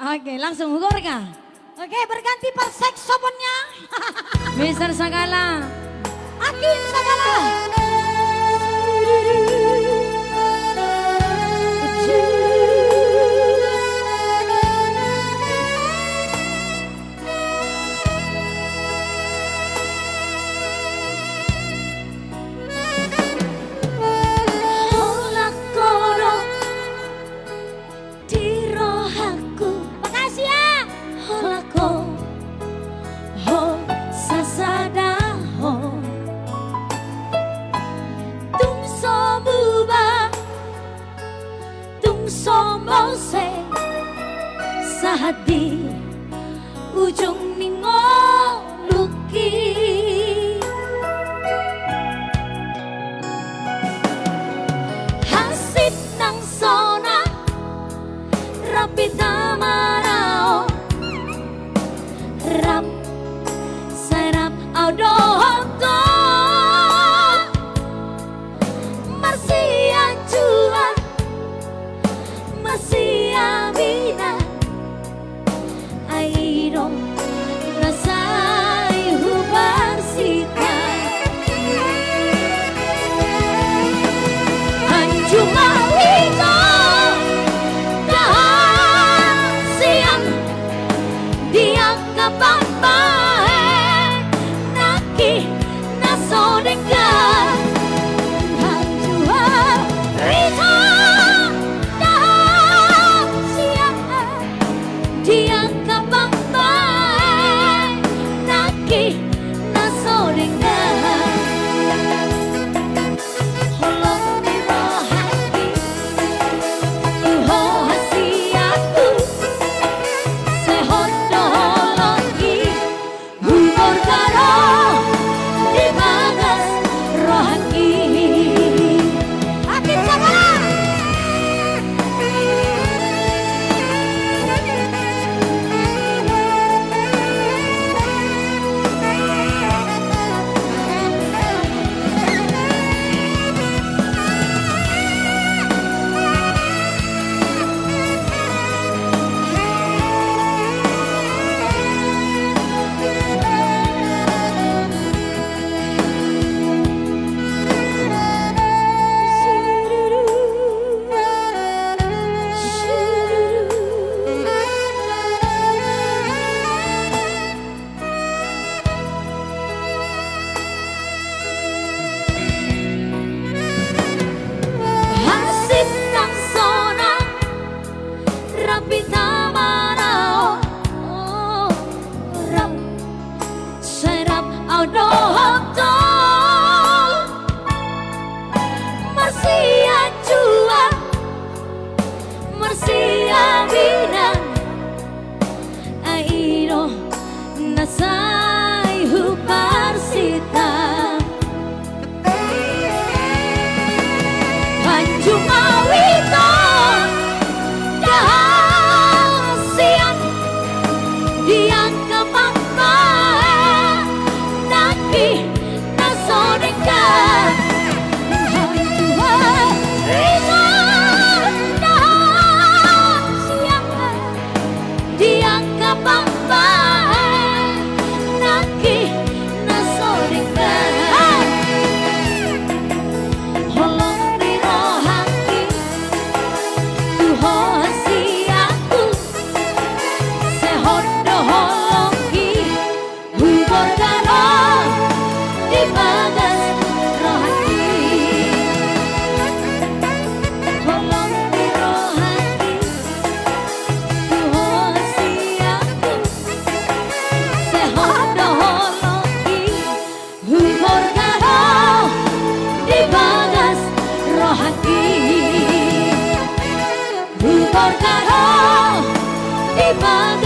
Oke, langsung ukur kah? Oke, berganti per saksofonnya. Mister Sagala. Akin Sagala. Di ujung ningo luki hasit nang sona rapi tamarao rap serap audohoko marsia jua marsia bina airo nasai hubarsita anjuma wito dahang siang dia kapapae naki nasodeka anjuma wito dahang siang dia nasai hubarsita anjuma wito dahang siang dia kapapae naki nasodeka anjuma wito dahang siang dia kapapae Di